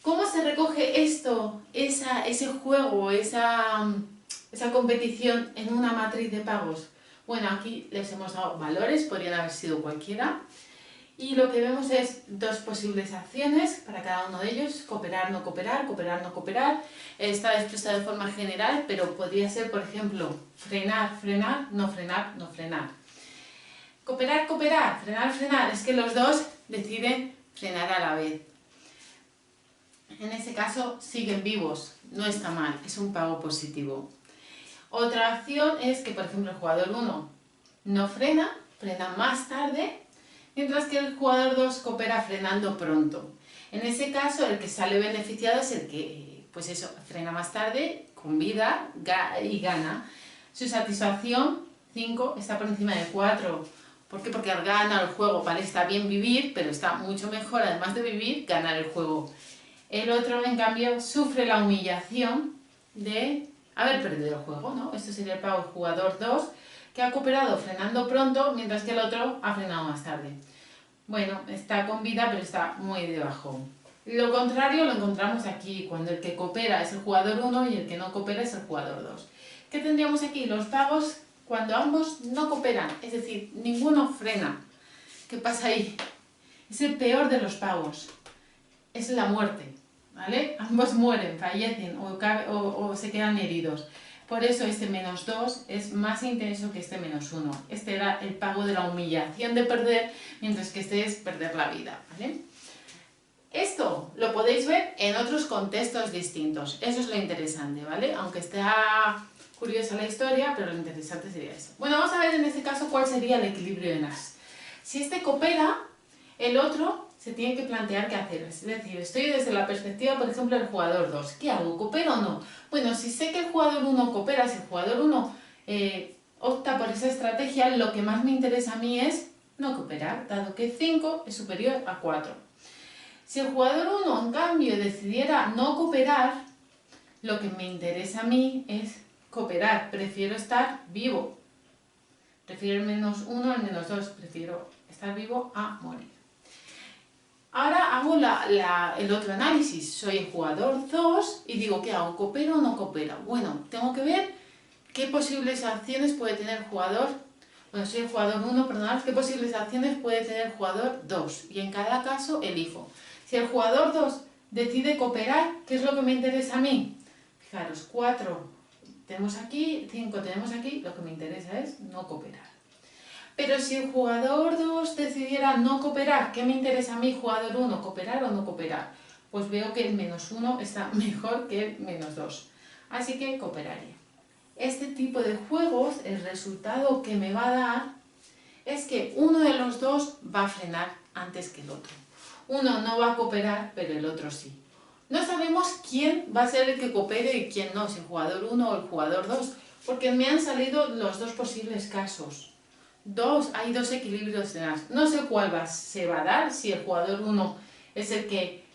¿Cómo se recoge esto, ese juego, esa competición en una matriz de pagos? Bueno, aquí les hemos dado valores, podrían haber sido cualquiera, y lo que vemos es dos posibles acciones para cada uno de ellos: cooperar, no cooperar, cooperar, no cooperar. Está expresado de forma general, pero podría ser, por ejemplo, frenar, frenar, no frenar, no frenar. Cooperar, cooperar, frenar, frenar, es que los dos deciden frenar a la vez. En ese caso siguen vivos, no está mal, es un pago positivo. Otra opción es que, por ejemplo, el jugador 1 no frena, frena más tarde, mientras que el jugador 2 coopera frenando pronto. En ese caso, el que sale beneficiado es el que, pues eso, frena más tarde, con vida y gana. Su satisfacción, 5, está por encima de 4. ¿Por qué? Porque gana el juego, ¿vale? Está bien vivir, pero está mucho mejor, además de vivir, ganar el juego. El otro, en cambio, sufre la humillación de haber perdido el juego, ¿no? Este sería el pago del jugador 2, que ha cooperado frenando pronto, mientras que el otro ha frenado más tarde. Bueno, está con vida, pero está muy debajo. Lo contrario lo encontramos aquí, cuando el que coopera es el jugador 1 y el que no coopera es el jugador 2. ¿Qué tendríamos aquí? Los pagos cuando ambos no cooperan, es decir, ninguno frena. ¿Qué pasa ahí? Es el peor de los pagos. Es la muerte, ¿vale? Ambos mueren, fallecen o se quedan heridos. Por eso este -2 es más intenso que este -1. Este era el pago de la humillación de perder, mientras que este es perder la vida, ¿vale? Esto lo podéis ver en otros contextos distintos. Eso es lo interesante, ¿vale? Aunque está curiosa la historia, pero lo interesante sería eso. Bueno, vamos a ver en este caso cuál sería el equilibrio de NAS. Si este coopera, el otro se tiene que plantear qué hacer. Es decir, estoy desde la perspectiva, por ejemplo, del jugador 2. ¿Qué hago? ¿Coopero o no? Bueno, si sé que el jugador 1 coopera, si el jugador 1 opta por esa estrategia, lo que más me interesa a mí es no cooperar, dado que 5 es superior a 4. Si el jugador 1, en cambio, decidiera no cooperar, lo que me interesa a mí es cooperar. Prefiero estar vivo. Prefiero el -1 al -2. Prefiero estar vivo a morir. Ahora hago el otro análisis. Soy el jugador 2 y digo, ¿qué hago? ¿Coopero o no coopero? Bueno, tengo que ver qué posibles acciones puede tener el jugador. Bueno, soy el jugador 1, perdonad, ¿qué posibles acciones puede tener el jugador 2? Y en cada caso elijo. Si el jugador 2 decide cooperar, ¿qué es lo que me interesa a mí? Fijaros, 4 tenemos aquí, 5 tenemos aquí, lo que me interesa es no cooperar. Pero si el jugador 2 decidiera no cooperar, ¿qué me interesa a mí, jugador 1, cooperar o no cooperar? Pues veo que el -1 está mejor que el -2, así que cooperaría. Este tipo de juegos, el resultado que me va a dar es que uno de los dos va a frenar antes que el otro. Uno no va a cooperar, pero el otro sí. No sabemos quién va a ser el que coopere y quién no, si el jugador 1 o el jugador 2, porque me han salido los dos posibles casos. Hay dos equilibrios de NAS. No sé cuál se va a dar, si el jugador 1 es el que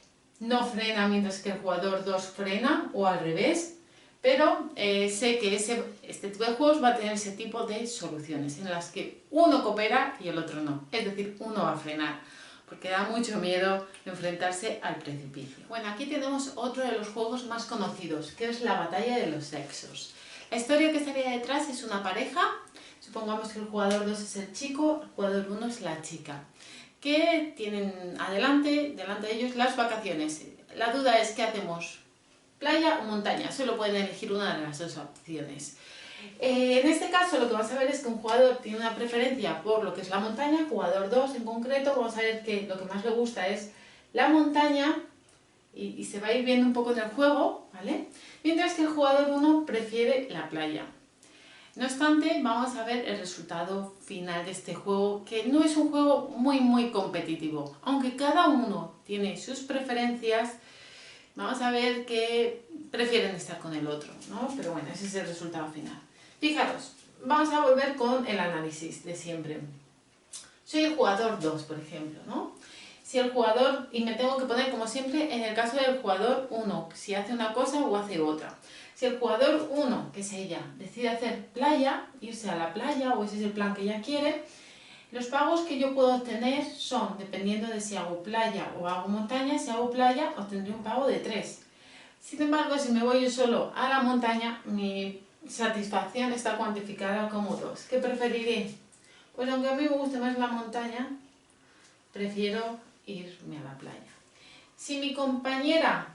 no frena mientras que el jugador 2 frena, o al revés, pero sé que este tipo de juegos va a tener ese tipo de soluciones, en las que uno coopera y el otro no. Es decir, uno va a frenar, porque da mucho miedo enfrentarse al precipicio. Bueno, aquí tenemos otro de los juegos más conocidos, que es la batalla de los sexos. La historia que estaría detrás es una pareja. Supongamos que el jugador 2 es el chico, el jugador 1 es la chica, que tienen delante de ellos las vacaciones. La duda es, ¿qué hacemos? ¿Playa o montaña? Solo pueden elegir una de las dos opciones. En este caso lo que vamos a ver es que un jugador tiene una preferencia por lo que es la montaña, el jugador 2 en concreto, vamos a ver que lo que más le gusta es la montaña y se va a ir viendo un poco en el juego, ¿vale? Mientras que el jugador 1 prefiere la playa. No obstante, vamos a ver el resultado final de este juego, que no es un juego muy competitivo. Aunque cada uno tiene sus preferencias, vamos a ver que prefieren estar con el otro, ¿no? Pero bueno, ese es el resultado final. Fijaros, vamos a volver con el análisis de siempre. Soy el jugador 2, por ejemplo, ¿no? Si el jugador, y me tengo que poner como siempre en el caso del jugador 1, si hace una cosa o hace otra. Si el jugador 1, que es ella, decide hacer playa, irse a la playa, o ese es el plan que ella quiere, los pagos que yo puedo obtener son, dependiendo de si hago playa o hago montaña, si hago playa obtendré un pago de 3. Sin embargo, si me voy yo solo a la montaña, mi satisfacción está cuantificada como 2. ¿Qué preferiré? Pues aunque a mí me guste más la montaña, prefiero irme a la playa. Si mi compañera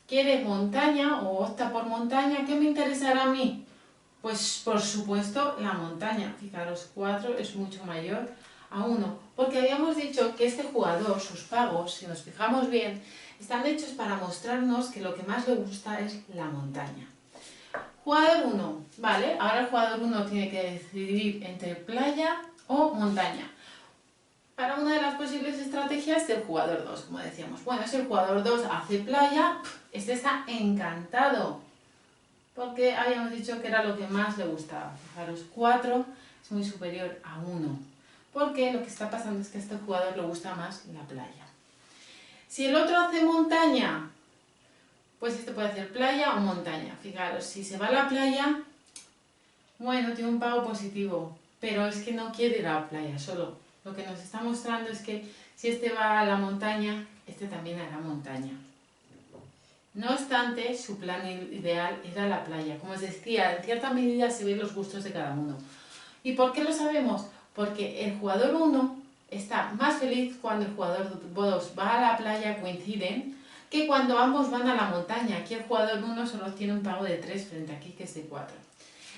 quiere montaña o opta por montaña, ¿qué me interesará a mí? Pues por supuesto la montaña. Fijaros, 4 es mucho mayor a 1, porque habíamos dicho que este jugador, sus pagos, si nos fijamos bien, están hechos para mostrarnos que lo que más le gusta es la montaña. Jugador 1, ¿vale? Ahora el jugador 1 tiene que decidir entre playa o montaña. Para una de las posibles estrategias del jugador 2, como decíamos. Bueno, si el jugador 2 hace playa, este está encantado, porque habíamos dicho que era lo que más le gustaba. Fijaros, 4 es muy superior a 1, porque lo que está pasando es que a este jugador le gusta más la playa. Si el otro hace montaña, pues este puede hacer playa o montaña. Fijaros, si se va a la playa, bueno, tiene un pago positivo, pero es que no quiere ir a la playa solo. Lo que nos está mostrando es que si este va a la montaña, este también hará montaña. No obstante, su plan ideal era la playa. Como os decía, en cierta medida se ven los gustos de cada uno. ¿Y por qué lo sabemos? Porque el jugador 1 está más feliz cuando el jugador 2 va a la playa, coinciden, que cuando ambos van a la montaña. Aquí el jugador 1 solo tiene un pago de 3 frente a aquí que es de 4.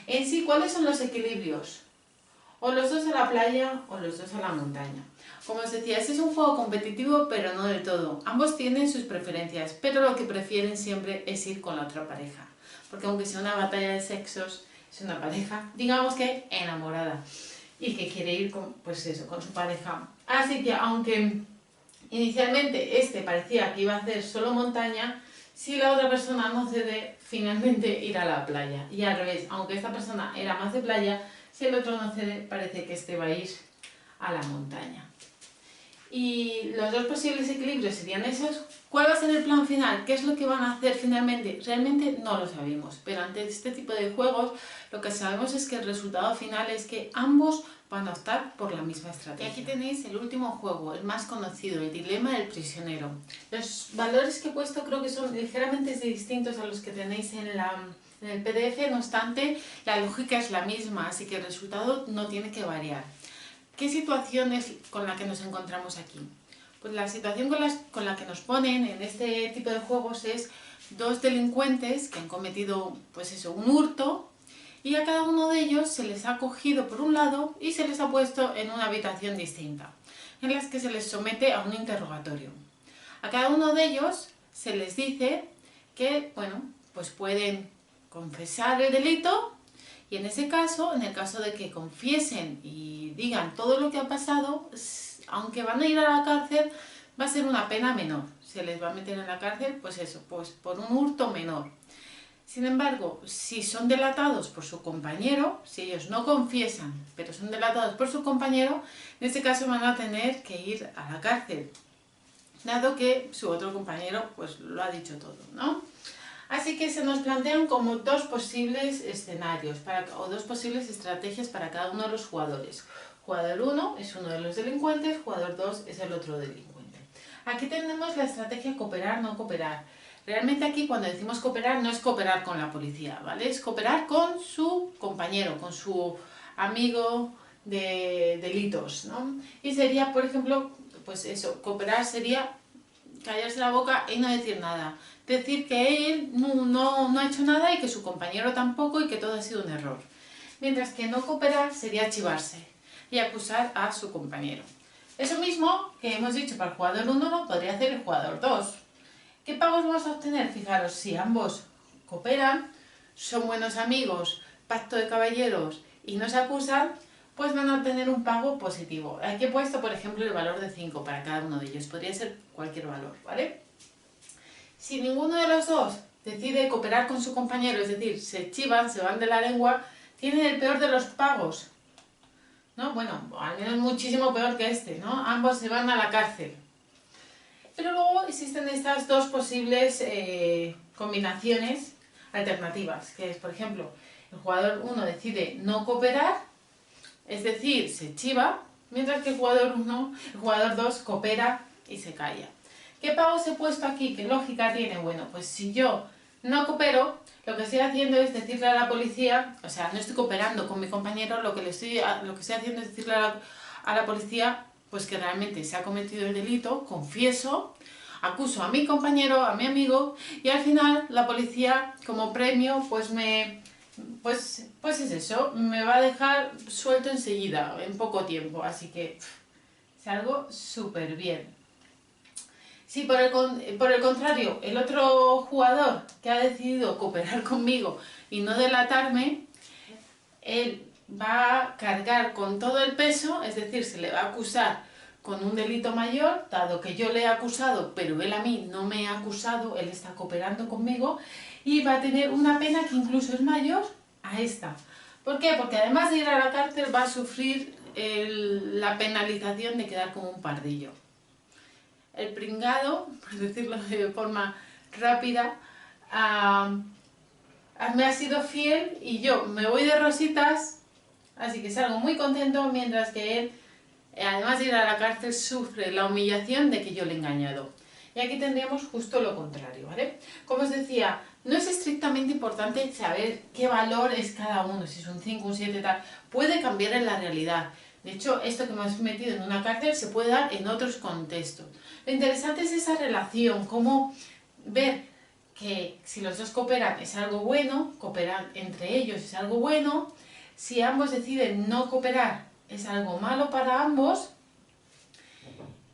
En sí, ¿cuáles son los equilibrios? O los dos a la playa o los dos a la montaña. Como os decía, este es un juego competitivo, pero no del todo. Ambos tienen sus preferencias, pero lo que prefieren siempre es ir con la otra pareja. Porque aunque sea una batalla de sexos, es una pareja, digamos que enamorada. Y que quiere ir con, pues eso, con su pareja. Así que aunque inicialmente este parecía que iba a hacer solo montaña, si la otra persona no cede, finalmente ir a la playa. Y al revés, aunque esta persona era más de playa, si el otro no cede, parece que este va a ir a la montaña. Y los dos posibles equilibrios serían esos. ¿Cuál va a ser el plan final? ¿Qué es lo que van a hacer finalmente? Realmente no lo sabemos, pero ante este tipo de juegos lo que sabemos es que el resultado final es que ambos van a optar por la misma estrategia. Y aquí tenéis el último juego, el más conocido, el dilema del prisionero. Los valores que he puesto creo que son ligeramente distintos a los que tenéis en el PDF, no obstante, la lógica es la misma, así que el resultado no tiene que variar. ¿Qué situación es con la que nos encontramos aquí? Pues la situación con la que nos ponen en este tipo de juegos es dos delincuentes que han cometido, pues eso, un hurto, y a cada uno de ellos se les ha cogido por un lado y se les ha puesto en una habitación distinta, en las que se les somete a un interrogatorio. A cada uno de ellos se les dice que, bueno, pues pueden confesar el delito. Y en ese caso, en el caso de que confiesen y digan todo lo que ha pasado, aunque van a ir a la cárcel, va a ser una pena menor. Se les va a meter en la cárcel, pues eso, pues por un hurto menor. Sin embargo, si son delatados por su compañero, si ellos no confiesan, pero son delatados por su compañero, en ese caso van a tener que ir a la cárcel, dado que su otro compañero pues lo ha dicho todo, ¿no? Así que se nos plantean como dos posibles escenarios o dos posibles estrategias para cada uno de los jugadores. Jugador 1 es uno de los delincuentes, jugador 2 es el otro delincuente. Aquí tenemos la estrategia cooperar, no cooperar. Realmente aquí cuando decimos cooperar no es cooperar con la policía, ¿vale? Es cooperar con su compañero, con su amigo de delitos, ¿no? Y sería, por ejemplo, pues eso, cooperar sería callarse la boca y no decir nada. Decir que él no ha hecho nada y que su compañero tampoco y que todo ha sido un error. Mientras que no cooperar sería chivarse y acusar a su compañero. Eso mismo que hemos dicho para el jugador 1 lo podría hacer el jugador 2. ¿Qué pagos vamos a obtener? Fijaros, si ambos cooperan, son buenos amigos, pacto de caballeros y no se acusan, pues van a obtener un pago positivo. Aquí he puesto, por ejemplo, el valor de 5 para cada uno de ellos. Podría ser cualquier valor, ¿vale? Si ninguno de los dos decide cooperar con su compañero, es decir, se chivan, se van de la lengua, tienen el peor de los pagos, ¿no? Bueno, al menos muchísimo peor que este, ¿no? Ambos se van a la cárcel. Pero luego existen estas dos posibles combinaciones alternativas, que es, por ejemplo, el jugador 1 decide no cooperar, es decir, se chiva, mientras que el jugador 2 coopera y se calla. ¿Qué pagos he puesto aquí? ¿Qué lógica tiene? Bueno, pues si yo no coopero, lo que estoy haciendo es decirle a la policía, o sea, no estoy cooperando con mi compañero, lo que estoy haciendo es decirle a la policía pues que realmente se ha cometido el delito, confieso, acuso a mi compañero, a mi amigo, y al final la policía como premio pues es eso, me va a dejar suelto enseguida, en poco tiempo, así que Salgo súper bien. Si por el contrario, el otro jugador que ha decidido cooperar conmigo y no delatarme, él va a cargar con todo el peso, es decir, se le va a acusar con un delito mayor, dado que yo le he acusado, pero él a mí no me ha acusado, él está cooperando conmigo, y va a tener una pena que incluso es mayor a esta. ¿Por qué? Porque además de ir a la cárcel va a sufrir la penalización de quedar como un pardillo. El pringado, por decirlo de forma rápida, me ha sido fiel y yo me voy de rositas, así que salgo muy contento, mientras que él, además de ir a la cárcel, sufre la humillación de que yo le he engañado. Y aquí tendríamos justo lo contrario, ¿vale? Como os decía, no es estrictamente importante saber qué valor es cada uno, si es un 5, un 7, tal. Puede cambiar en la realidad. De hecho, esto que hemos metido en una cárcel se puede dar en otros contextos. Lo interesante es esa relación, cómo ver que si los dos cooperan es algo bueno, cooperar entre ellos es algo bueno, si ambos deciden no cooperar es algo malo para ambos,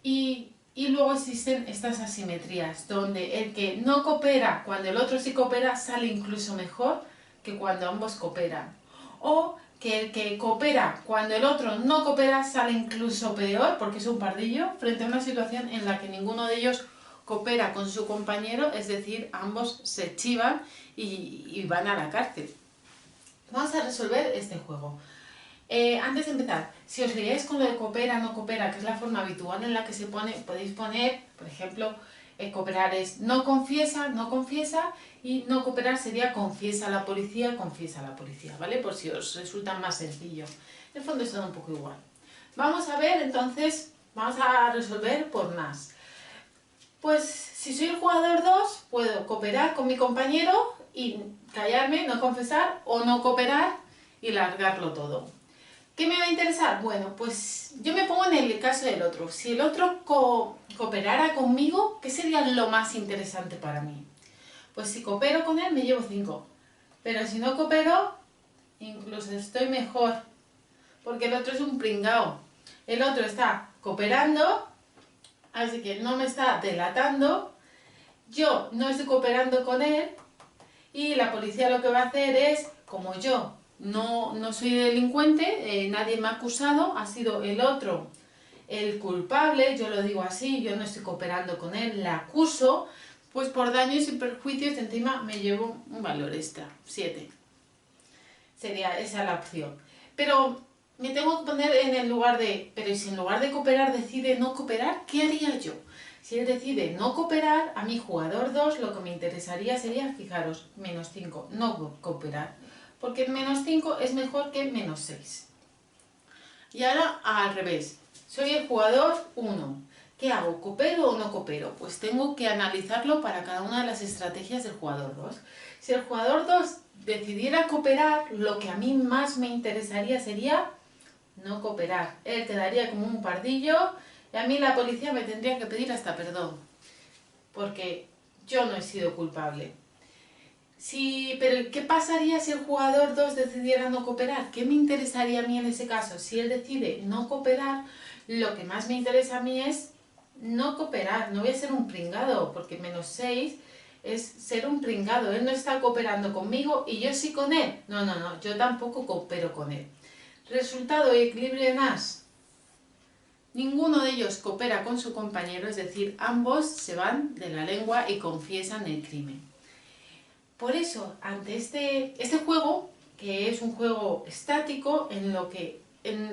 y luego existen estas asimetrías, donde el que no coopera cuando el otro sí coopera sale incluso mejor que cuando ambos cooperan. O que el que coopera cuando el otro no coopera sale incluso peor porque es un pardillo frente a una situación en la que ninguno de ellos coopera con su compañero, es decir, ambos se chivan y van a la cárcel. Vamos a resolver este juego. Antes de empezar, si os liáis con lo de coopera, no coopera, que es la forma habitual en la que se pone, podéis poner, por ejemplo, cooperar es no confiesa, y no cooperar sería confiesa a la policía, ¿vale? Por si os resulta más sencillo. En el fondo es todo un poco igual. Vamos a ver, entonces, vamos a resolver por más. Pues si soy el jugador 2, puedo cooperar con mi compañero y callarme, no confesar, o no cooperar y largarlo todo. ¿Qué me va a interesar? Bueno, pues yo me pongo en el caso del otro. Si el otro cooperara conmigo, ¿qué sería lo más interesante para mí? Pues si coopero con él me llevo 5. Pero si no coopero, incluso estoy mejor. Porque el otro es un pringao. El otro está cooperando, así que no me está delatando. Yo no estoy cooperando con él. Y la policía lo que va a hacer es, como yo no soy delincuente, nadie me ha acusado, ha sido el otro el culpable, yo lo digo así, yo no estoy cooperando con él, le acuso, pues por daños y perjuicios encima me llevo un valor extra, 7. Sería esa la opción. Pero me tengo que poner en el lugar de, pero si en lugar de cooperar decide no cooperar, ¿qué haría yo? Si él decide no cooperar, a mi jugador 2 lo que me interesaría sería, fijaros, menos 5, no cooperar. Porque menos 5 es mejor que menos 6. Y ahora al revés, soy el jugador 1. ¿Qué hago? ¿Coopero o no coopero? Pues tengo que analizarlo para cada una de las estrategias del jugador 2. Si el jugador 2 decidiera cooperar, lo que a mí más me interesaría sería no cooperar. Él quedaría como un pardillo y a mí la policía me tendría que pedir hasta perdón. Porque yo no he sido culpable. Pero ¿qué pasaría si el jugador 2 decidiera no cooperar? ¿Qué me interesaría a mí en ese caso? Si él decide no cooperar, lo que más me interesa a mí es no cooperar. No voy a ser un pringado, porque menos 6 es ser un pringado. Él no está cooperando conmigo y yo sí con él. No, yo tampoco coopero con él. Resultado y equilibrio de Nash. Ninguno de ellos coopera con su compañero, es decir, ambos se van de la lengua y confiesan el crimen. Por eso, ante este juego, que es un juego estático en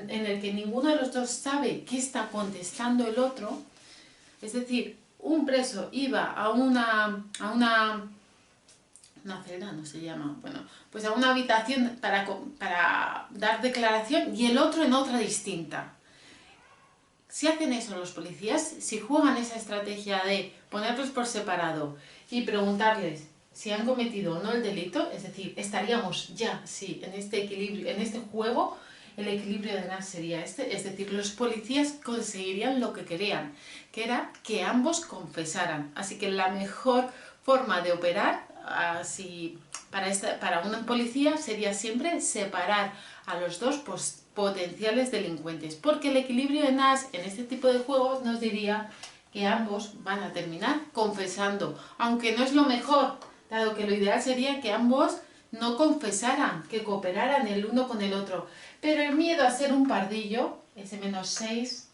el que ninguno de los dos sabe qué está contestando el otro, es decir, un preso iba a una celda, no se llama, bueno, pues a una habitación para dar declaración y el otro en otra distinta. Si hacen eso los policías, si juegan esa estrategia de ponerlos por separado y preguntarles si han cometido o no el delito, es decir, estaríamos ya, sí, en este equilibrio, en este juego, el equilibrio de Nash sería este, es decir, los policías conseguirían lo que querían, que era que ambos confesaran. Así que la mejor forma de operar para una policía sería siempre separar a los dos potenciales delincuentes, porque el equilibrio en as en este tipo de juegos nos diría que ambos van a terminar confesando, aunque no es lo mejor, dado que lo ideal sería que ambos no confesaran, que cooperaran el uno con el otro, pero el miedo a ser un pardillo, ese -6,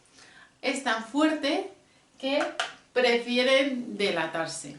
es tan fuerte que prefieren delatarse.